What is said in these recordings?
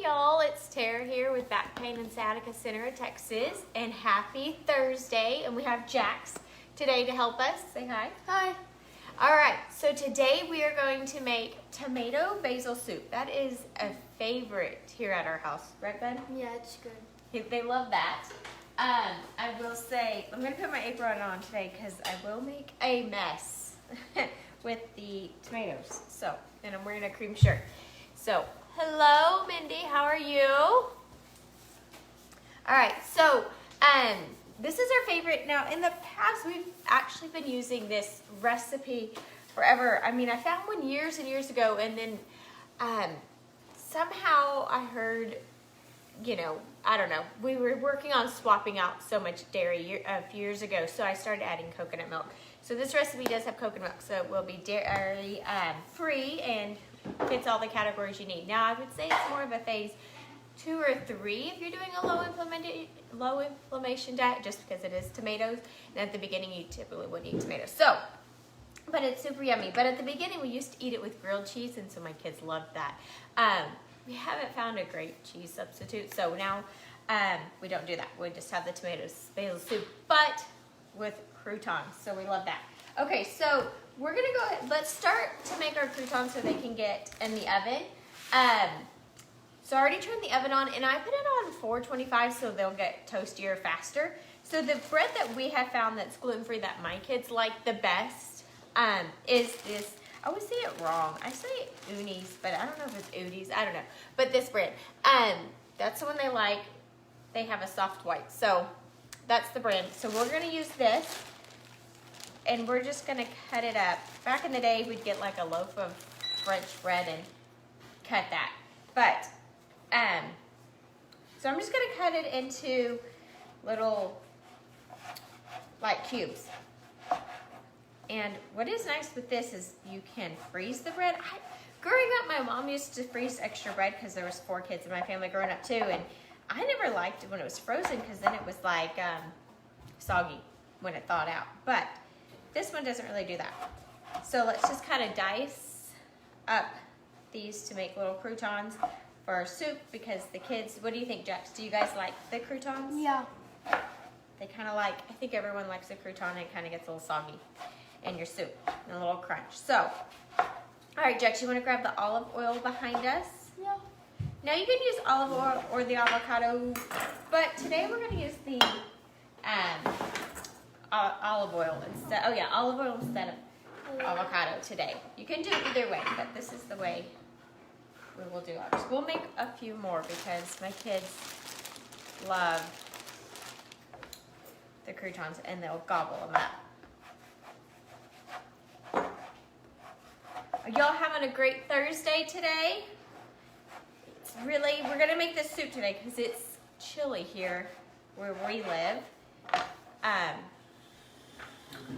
y'all, it's Tara here with Back Pain in Satica Center, Texas, and happy Thursday. And we have Jax today to help us. Say hi. Hi. All right, so today we are going to make tomato basil soup. That is a favorite here at our house, right, bud? Yeah, it's good. They love that. I will say, I'm gonna put my apron on today because I will make a mess with the tomatoes. So, and I'm wearing a cream shirt. So, hello, Mindy, how are you? All right, so this is our favorite. Now, in the past, we've actually been using this recipe forever. I mean, I found one years and years ago, and then somehow I heard, you know, I don't know, we were working on swapping out so much dairy a few years ago, so I started adding coconut milk. So this recipe does have coconut milk, so it will be dairy free and fits all the categories you need. Now, I would say it's more of a phase 2 or 3 if you're doing a low inflammation diet, just because it is tomatoes. And at the beginning, you typically would eat tomatoes. So, but it's super yummy. But at the beginning, we used to eat it with grilled cheese, and so my kids loved that. We haven't found a great cheese substitute, so now we don't do that. We just have the tomatoes basil soup, but with croutons, so we love that. Okay, so we're gonna go ahead. Let's start to make our croutons so they can get in the oven. So I already turned the oven on, and I put it on 425 so they'll get toastier faster. So the bread that we have found that's gluten-free that my kids like the best is this. I always say it wrong. I say unis, but I don't know if it's udis. I don't know. But this bread, that's the one they like. They have a soft white, so that's the brand. So we're gonna use this, and we're just gonna cut it up. Back in the day, we'd get like a loaf of French bread and cut that. But so I'm just gonna cut it into little like cubes. And what is nice with this is you can freeze the bread. Growing up, my mom used to freeze extra bread because there was 4 kids in my family growing up too, and I never liked it when it was frozen because then it was like soggy when it thawed out. But this one doesn't really do that. So let's just kind of dice up these to make little croutons for our soup because the kids, what do you think, Jax? Do you guys like the croutons? Yeah. They kind of like, I think everyone likes a crouton, and it kind of gets a little soggy in your soup and a little crunch. So, all right, Jax, you want to grab the olive oil behind us? Yeah. Now you can use olive oil or the avocado, but today we're going to use the olive oil instead. Oh yeah, olive oil instead of avocado today. You can do it either way, but this is the way we will do ours. We'll make a few more because my kids love the croutons and they'll gobble them up. Are y'all having a great Thursday today? It's really, we're gonna make this soup today because it's chilly here where we live.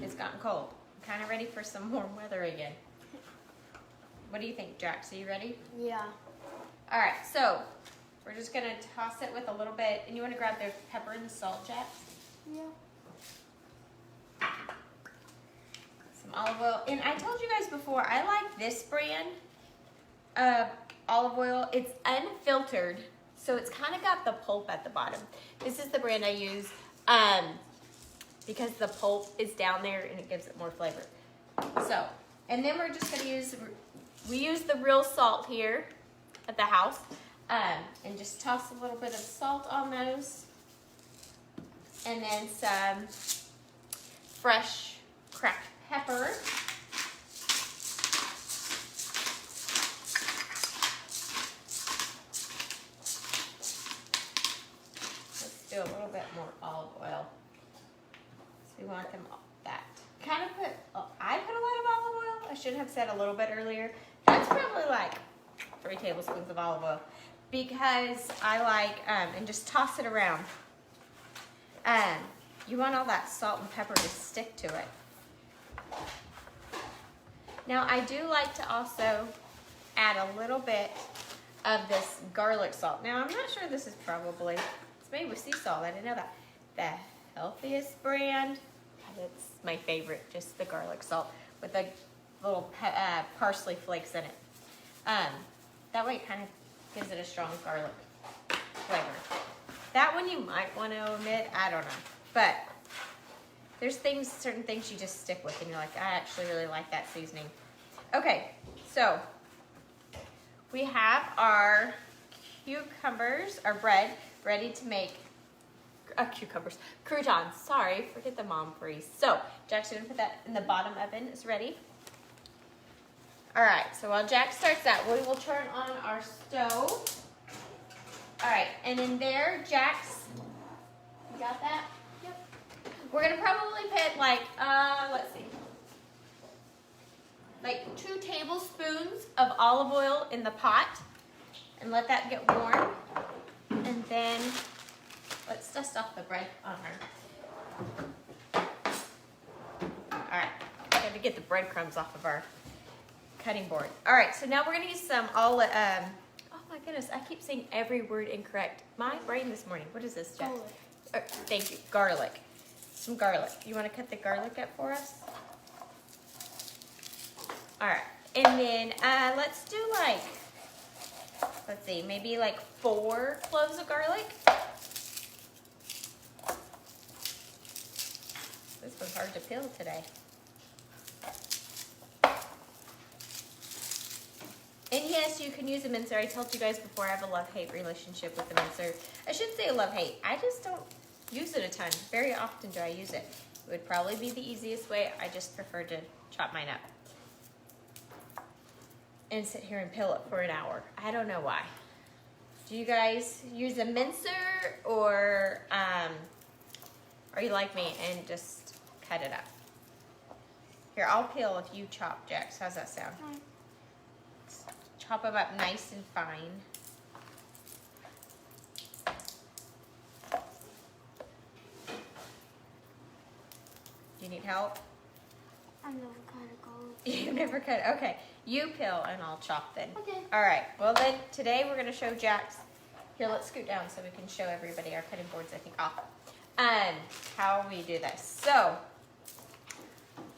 It's gotten cold. I'm kind of ready for some warm weather again. What do you think, Jax? Are you ready? Yeah. All right, so we're just gonna toss it with a little bit, and you wanna grab the pepper and the salt, Jax? Yeah. Some olive oil. And I told you guys before, I like this brand of olive oil. It's unfiltered, so it's kind of got the pulp at the bottom. This is the brand I use because the pulp is down there and it gives it more flavor. So, and then we're just gonna use, we use the real salt here at the house, and just toss a little bit of salt on those, and then some fresh cracked pepper. Let's do a little bit more olive oil. So we want them that. Kind of put, I put a lot of olive oil. I should have said a little bit earlier. That's probably like 3 tablespoons of olive oil because I like, and just toss it around. You want all that salt and pepper to stick to it. Now I do like to also add a little bit of this garlic salt. Now I'm not sure this is probably, it's made with sea salt, I didn't know that. The healthiest brand, it's my favorite, just the garlic salt with the little parsley flakes in it. That way it kind of Gives it a strong garlic flavor. That one you might want to omit. I don't know. But there's certain things you just stick with and you're like, I actually really like that seasoning. Okay, so we have our cucumbers, our bread, ready to make croutons. Sorry, forget the mom freeze. So Jack's gonna put that in the bottom oven. It's ready. All right, so while Jack starts that, we will turn on our stove. All right, and in there, Jack's, you got that? Yep. We're gonna probably put like, let's see, like 2 tablespoons of olive oil in the pot and let that get warm. And then let's dust off the bread on her. All right, got to get the breadcrumbs off of our cutting board. All right, so now we're gonna use some oh my goodness, I keep saying every word incorrect. My brain this morning. What is this, Jeff? Thank you, garlic. Some garlic. You wanna cut the garlic up for us? All right, and then let's do like, let's see, maybe like 4 cloves of garlic. This one's hard to peel today. And yes, you can use a mincer. I told you guys before, I have a love-hate relationship with the mincer. I should say love-hate. I just don't use it a ton. Very often do I use it. It would probably be the easiest way. I just prefer to chop mine up and sit here and peel it for an hour. I don't know why. Do you guys use a mincer or are you like me and just cut it up? Here, I'll peel if you chop, Jax. How's that sound? Chop them up nice and fine. Do you need help? I've never cut a garlic. You've never cut, okay. You peel and I'll chop then. Okay. All right, well then today we're gonna show Jax. Here, let's scoot down so we can show everybody our cutting boards, I think, off. How we do this. So,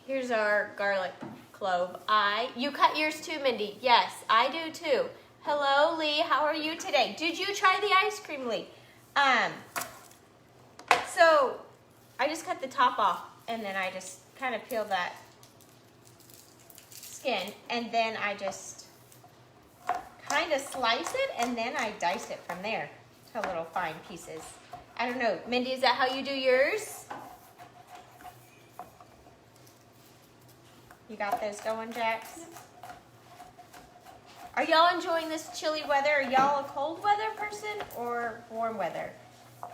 here's our garlic clove. You cut yours too, Mindy. Yes, I do too. Hello, Lee. How are you today? Did you try the ice cream, Lee? So I just cut the top off and then I just kind of peel that skin and then I just kind of slice it and then I dice it from there to little fine pieces. I don't know. Mindy, is that how you do yours? You got those going, Jax? Are y'all enjoying this chilly weather? Are y'all a cold weather person or warm weather?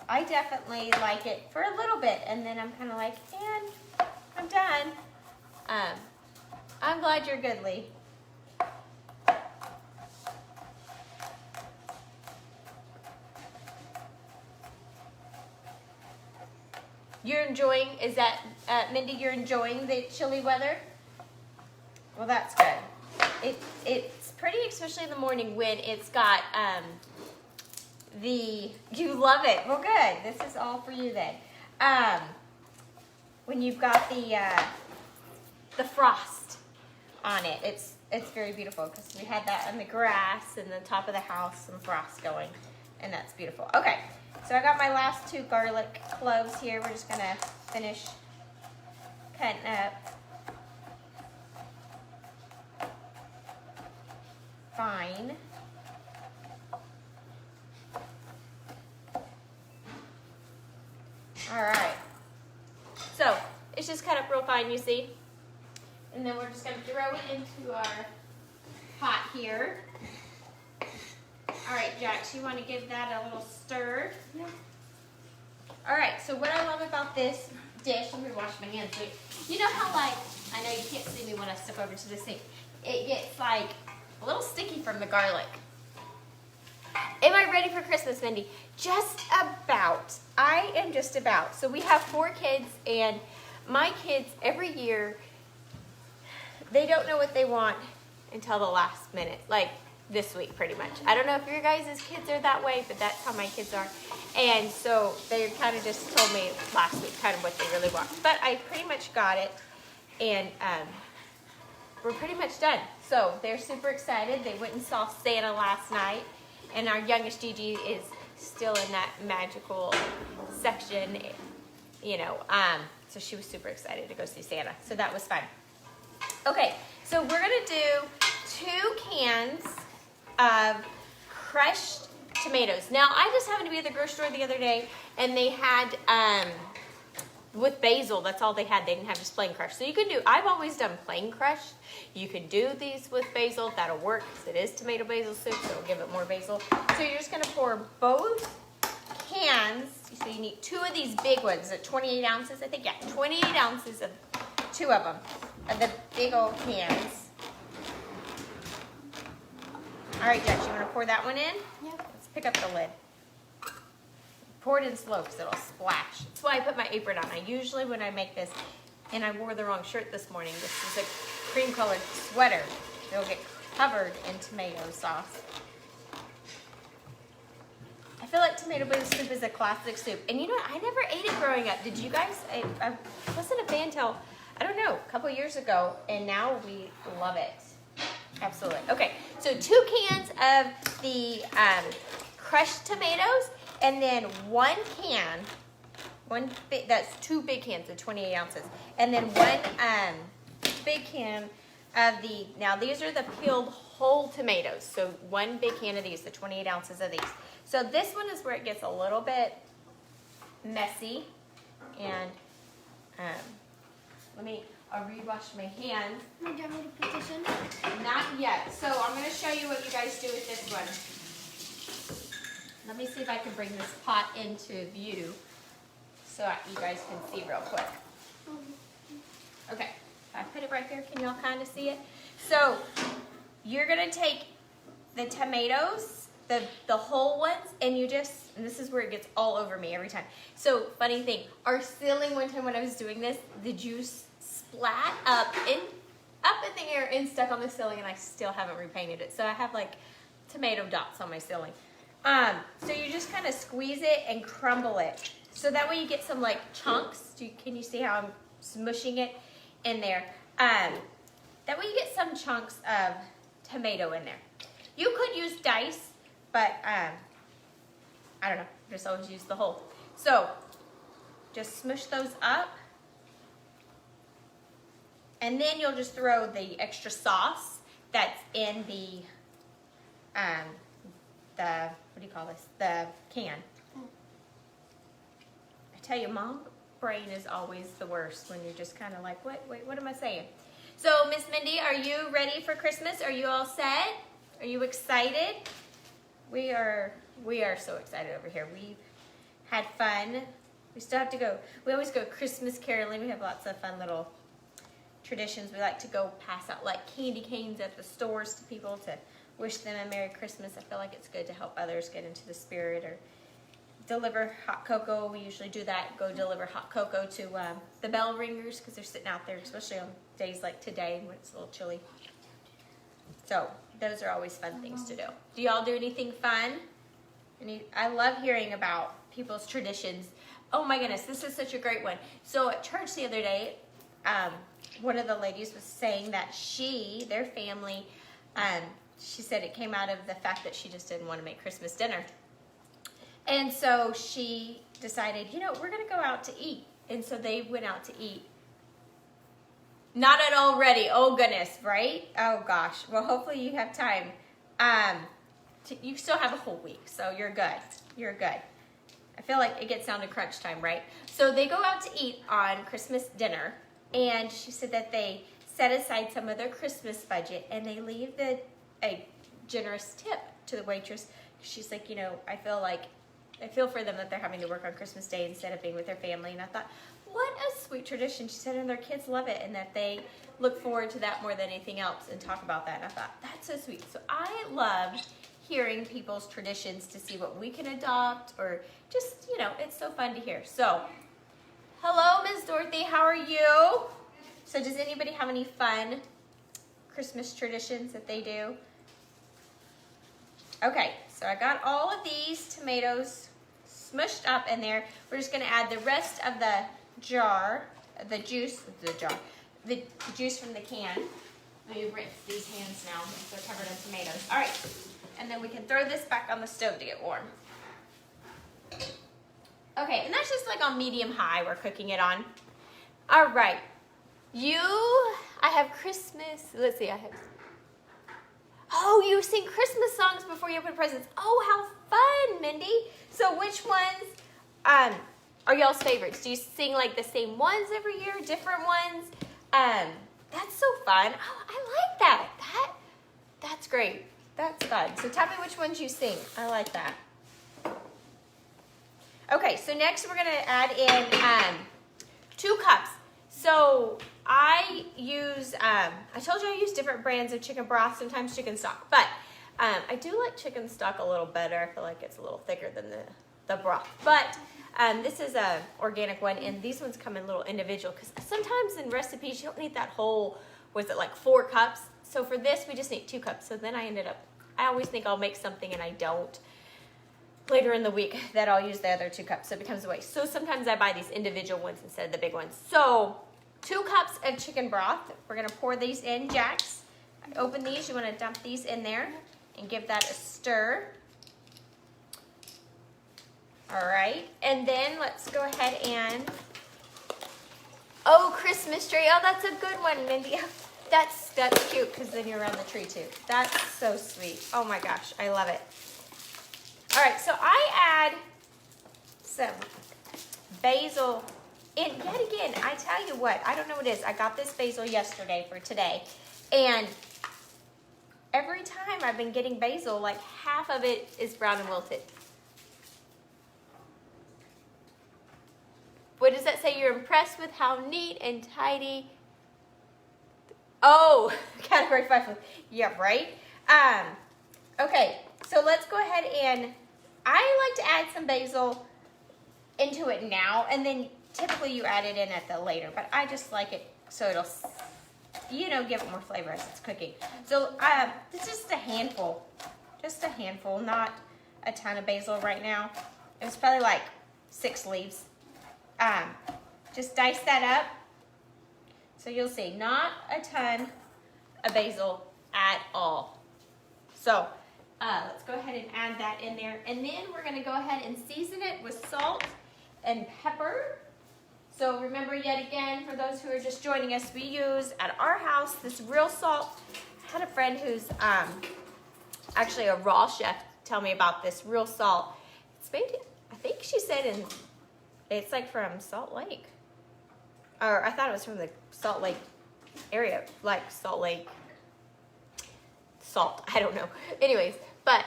I definitely like it for a little bit, and then I'm kind of like, and I'm done. I'm glad you're good, Lee. You're enjoying, is that, Mindy, you're enjoying the chilly weather? Well, that's good. It's pretty, especially in the morning when it's got you love it. Well, good. This is all for you then. When you've got the frost on it, it's very beautiful because we had that on the grass and the top of the house, some frost going, and that's beautiful. Okay, so I got my last 2 garlic cloves here. We're just gonna finish cutting up. Fine. All right. So it's just cut up real fine, you see. And then we're just gonna throw it into our pot here. All right, Jax, you want to give that a little stir? Yeah. All right. So what I love about this dish, let me wash my hands. You know how, like, I know you can't see me when I step over to the sink. It gets like a little sticky from the garlic. Am I ready for Christmas, Mindy? Just about. I am just about. So we have 4 kids, and my kids every year, they don't know what they want until the last minute, like this week pretty much. I don't know if your guys' kids are that way, but that's how my kids are. And so they kind of just told me last week kind of what they really want. But I pretty much got it, and we're pretty much done. So they're super excited. They went and saw Santa last night, And our youngest Gigi is still in that magical section, you know. So she was super excited to go see Santa. So that was fun. Okay, so we're gonna do 2 cans of crushed tomatoes. Now, I just happened to be at the grocery store the other day, and they had, with basil, that's all they had. They didn't have just plain crushed. So you can do, I've always done plain crushed. You can do these with basil. That'll work because it is tomato basil soup, so it'll give it more basil. So you're just gonna pour both cans. So you need 2 of these big ones at 28 ounces, I think. Yeah, 28 ounces of 2 of them, of the big old cans. All right, Jess, you want to pour that one in? Yep. Let's pick up the lid. Pour it in slow because it'll splash. That's why I put my apron on. I usually, when I make this, and I wore the wrong shirt this morning, this is a cream-colored sweater. It'll get covered in tomato sauce. I feel like tomato basil soup is a classic soup. And you know what? I never ate it growing up. Did you guys? I wasn't a fan till, I don't know, a couple years ago, and now we love it. Absolutely. Okay, so 2 cans of the crushed tomatoes, and then 1 can, that's 2 big cans of 28 ounces, and then 1 big can of the, now these are the peeled whole tomatoes, so 1 big can of these, the 28 ounces of these. So this one is where it gets a little bit messy, and I'll rewash my hands. Do you want me to put this in? Not yet. So I'm going to show you what you guys do with this one. Let me see if I can bring this pot into view so you guys can see real quick. Okay, I put it right there. Can y'all kind of see it? So you're going to take the tomatoes, the whole ones, and and this is where it gets all over me every time. So funny thing, our ceiling one time when I was doing this, the juice splat up in the air and stuck on the ceiling, and I still haven't repainted it. So I have like tomato dots on my ceiling. So you just kind of squeeze it and crumble it. So that way you get some like chunks. Can you see how I'm smushing it in there? That way you get some chunks of tomato in there. You could use dice, but I don't know, just always use the whole. So just smush those up. And then you'll just throw the extra sauce that's in the what do you call this? The can. I tell you, mom brain is always the worst when you're just kind of like, wait, what am I saying? So, Miss Mindy, are you ready for Christmas? Are you all set? Are you excited? We are so excited over here. We've had fun. We still have to go. We always go Christmas caroling. We have lots of fun little traditions. We like to go pass out like candy canes at the stores to people to wish them a Merry Christmas. I feel like it's good to help others get into the spirit, or deliver hot cocoa. We usually do that, go deliver hot cocoa to the bell ringers because they're sitting out there, especially on days like today when it's a little chilly. So those are always fun things to do. Do y'all do anything fun? I love hearing about people's traditions. Oh my goodness, this is such a great one. So at church the other day, one of the ladies was saying that their family, she said it came out of the fact that she just didn't want to make Christmas dinner. And so she decided, we're going to go out to eat. And so they went out to eat. Not at all ready. Oh, goodness, right? Oh, gosh. Well, hopefully you have time. You still have a whole week, so you're good. You're good. I feel like it gets down to crunch time, right? So they go out to eat on Christmas dinner. And she said that they set aside some of their Christmas budget and they leave a generous tip to the waitress. She's like, I feel for them that they're having to work on Christmas Day instead of being with their family. And I thought, what a sweet tradition. She said, and their kids love it and that they look forward to that more than anything else and talk about that. And I thought, that's so sweet. So I love hearing people's traditions to see what we can adopt, or just, it's so fun to hear. So, hello, Ms. Dorothy, how are you? So does anybody have any fun Christmas traditions that they do? Okay, so I got all of these tomatoes smushed up in there. We're just gonna add the rest of the juice from the can. Let me rinse these hands now. They're covered in tomatoes. All right, and then we can throw this back on the stove to get warm. Okay, and that's just like on medium-high we're cooking it on. All right, I have Christmas, let's see, oh, you sing Christmas songs before you open presents. Oh, how fun, Mindy. So which ones are y'all's favorites? Do you sing like the same ones every year, different ones? That's so fun. Oh, I like that. That's great. That's fun. So tell me which ones you sing. I like that. Okay, so next we're gonna add in 2 cups. So I use, I told you I use different brands of chicken broth, sometimes chicken stock, but I do like chicken stock a little better. I feel like it's a little thicker than the broth. But this is a organic one, and these ones come in little individual, because sometimes in recipes you don't need that whole, was it like 4 cups? So for this, we just need 2 cups. So then I always think I'll make something and I don't. Later in the week that I'll use the other 2 cups, so it becomes a waste. So sometimes I buy these individual ones instead of the big ones. So 2 cups of chicken broth. We're gonna pour these in, Jax. Open these, you wanna dump these in there and give that a stir. All right, and then let's go ahead and, oh, Christmas tree. Oh, that's a good one, Mindy. That's cute, because then you're around the tree too. That's so sweet. Oh my gosh, I love it. All right, so I add some basil in. Yet again, I tell you what, I don't know what it is. I got this basil yesterday for today, and every time I've been getting basil, like half of it is brown and wilted. What does that say? You're impressed with how neat and tidy. Oh, category 5. Yeah, right. Okay, so let's go ahead and I like to add some basil into it now, and then typically you add it in at the later, but I just like it so it'll, give it more flavor as it's cooking. So it's just a handful, not a ton of basil right now. It's probably like 6 leaves. Just dice that up. So you'll see, not a ton of basil at all. So let's go ahead and add that in there. And then we're gonna go ahead and season it with salt and pepper. So remember, yet again, for those who are just joining us, we use at our house this real salt. I had a friend who's actually a raw chef tell me about this real salt. It's made, I think she said it's like from Salt Lake. Or I thought it was from the Salt Lake area, like Salt Lake salt, I don't know. Anyways, but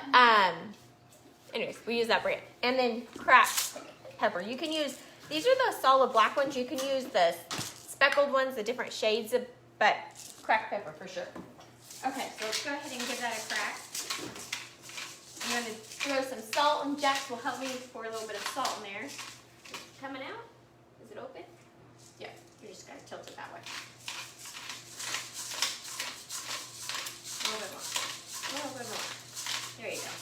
we use that brand. And then cracked pepper. You can use, these are the solid black ones. You can use the speckled ones, the different shades of, but cracked pepper for sure. Okay, so let's go ahead and give that a crack. I'm gonna throw some salt, and Jax will help me pour a little bit of salt in there. Is it coming out? Is it open? Yeah, you just gotta tilt it that way. A little bit more. A little bit more. There you go.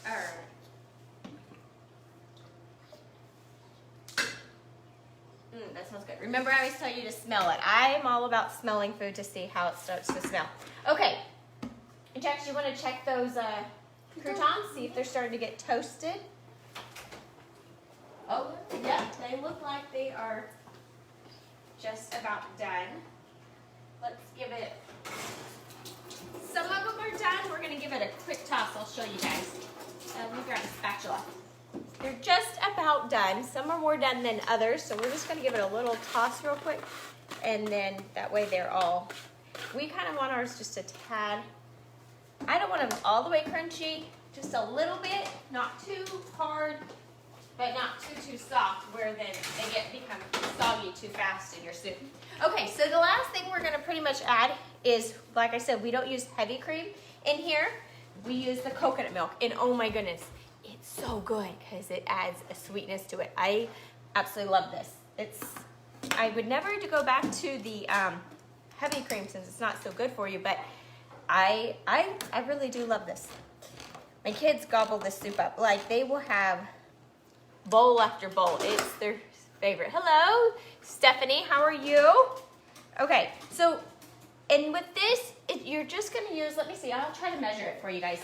All right. That smells good. Remember, I always tell you to smell it. I'm all about smelling food to see how it starts to smell. Okay. Jax, you want to check those croutons, see if they're starting to get toasted. Oh, yeah, they look like they are just about done. Let's give it, some of them are done. We're going to give it a quick toss. I'll show you guys. Let me grab a spatula. They're just about done. Some are more done than others, so we're just going to give it a little toss real quick, and then that way they're all, we kind of want ours just a tad. I don't want them all the way crunchy, just a little bit, not too hard, but not too soft, where then they become soggy too fast in your soup. Okay, so the last thing we're gonna pretty much add is, like I said, we don't use heavy cream in here. We use the coconut milk, and oh my goodness, it's so good because it adds a sweetness to it. I absolutely love this. I would never go back to the heavy cream since it's not so good for you, but I really do love this. My kids gobble this soup up. Like, they will have bowl after bowl. It's their favorite. Hello, Stephanie, how are you? Okay, so And with this, you're just gonna use, let me see, I'll try to measure it for you guys.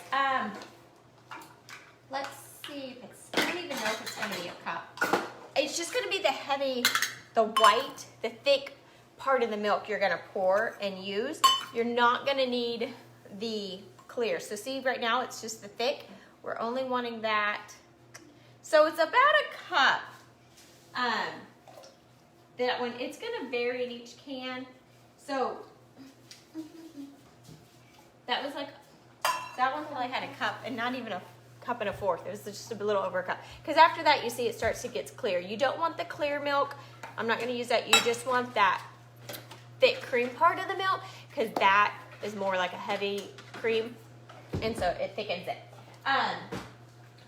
Let's see if it's, I don't even know if it's gonna be a cup. It's just gonna be the heavy, the white, the thick part of the milk you're gonna pour and use. You're not gonna need the clear. So see, right now it's just the thick. We're only wanting that. So it's about a cup. That one, it's gonna vary in each can. So that was like, that one probably had a cup and not even a cup and a fourth. It was just a little over a cup. Because after that, you see it starts to get clear. You don't want the clear milk. I'm not gonna use that. You just want that thick cream part of the milk, because that is more like a heavy cream, and so it thickens it.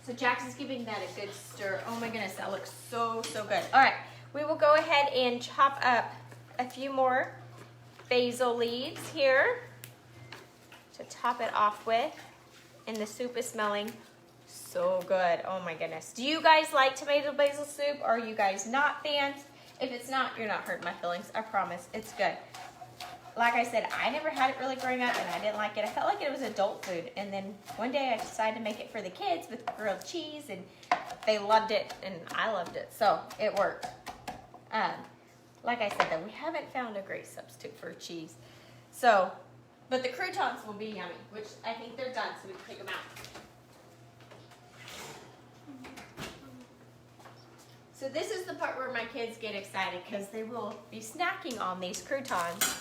So Jax is giving that a good stir. Oh my goodness, that looks so, so good. All right, we will go ahead and chop up a few more basil leaves here to top it off with. And the soup is smelling so good. Oh my goodness. Do you guys like tomato basil soup? Or are you guys not fans? If it's not, you're not hurting my feelings. I promise, it's good. Like I said, I never had it really growing up, and I didn't like it. I felt like it was adult food. And then one day I decided to make it for the kids with grilled cheese, and they loved it, and I loved it. So it worked. Like I said, though, we haven't found a great substitute for cheese. So, but the croutons will be yummy, which I think they're done, so we can take them out. So this is the part where my kids get excited, because they will be snacking on these croutons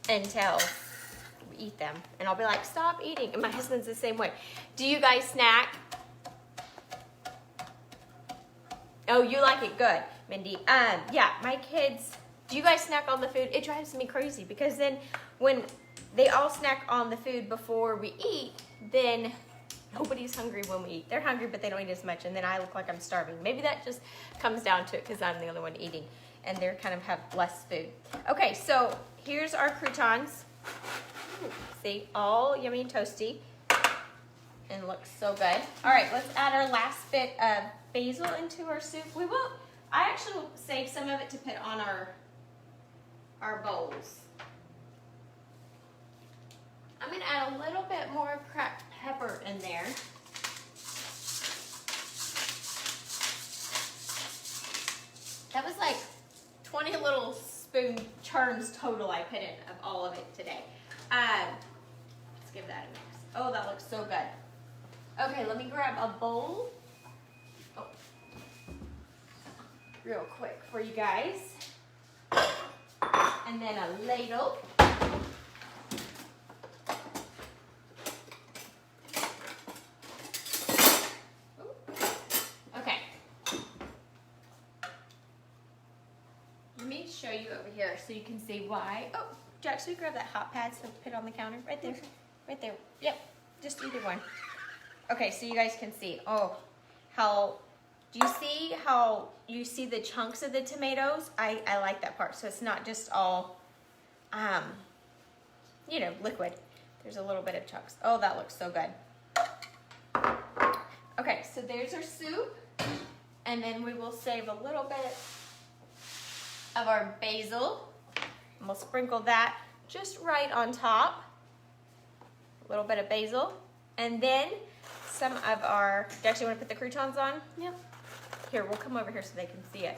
until we eat them. And I'll be like, stop eating. And my husband's the same way. Do you guys snack? Oh, you like it? Good, Mindy. Yeah, my kids, do you guys snack on the food? It drives me crazy, because then when they all snack on the food before we eat, then nobody's hungry when we eat. They're hungry, but they don't eat as much, and then I look like I'm starving. Maybe that just comes down to it because I'm the only one eating, and they kind of have less food. Okay, so here's our croutons. Ooh, see, all yummy and toasty, and looks so good. All right, let's add our last bit of basil into our soup. I actually will save some of it to put on our bowls. I'm gonna add a little bit more cracked pepper in there. That was like 20 little spoon churns total I put in of all of it today. Let's give that a mix. Oh, that looks so good. Okay, let me grab a bowl. Oh, real quick for you guys. And then a ladle. Show you over here so you can see why. Oh, Jack, should we grab that hot pad so put it on the counter? Right there. Right there. Yep. Just either one. Okay, so you guys can see. Oh, do you see how you see the chunks of the tomatoes? I like that part. So it's not just all, liquid. There's a little bit of chunks. Oh, that looks so good. Okay, so there's our soup. And then we will save a little bit of our basil, and we'll sprinkle that just right on top. A little bit of basil, and then some of our, do you actually want to put the croutons on? Yep. Here, we'll come over here so they can see us.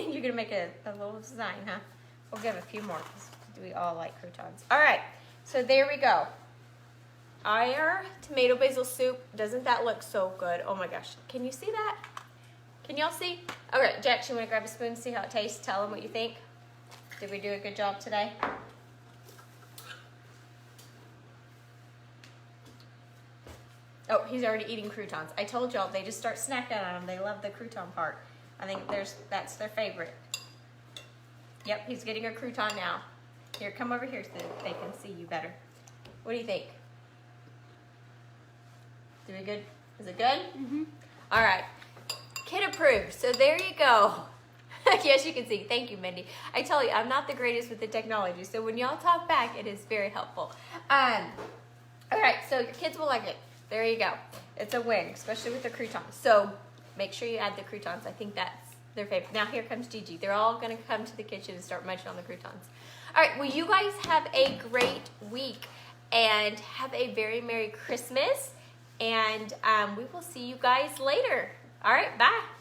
You're gonna make a little design, huh? We'll give a few more because we all like croutons. All right, so there we go. Our tomato basil soup, doesn't that look so good? Oh my gosh, can you see that? Can y'all see? Okay, Jack, you want to grab a spoon, see how it tastes? Tell them what you think. Did we do a good job today? Oh, he's already eating croutons. I told y'all, they just start snacking on them. They love the crouton part. I think that's their favorite. Yep, he's getting a crouton now. Here, come over here so they can see you better. What do you think? Did we good? Is it good? Mm-hmm. All right. Kid approved. So there you go. Yes, you can see. Thank you, Mindy. I tell you, I'm not the greatest with the technology, so when y'all talk back, it is very helpful. All right, so your kids will like it. There you go. It's a win, especially with the croutons. So make sure you add the croutons. I think that's their favorite. Now here comes Gigi. They're all gonna come to the kitchen and start munching on the croutons. All right, well, you guys have a great week and have a very Merry Christmas. And we will see you guys later. All right, bye.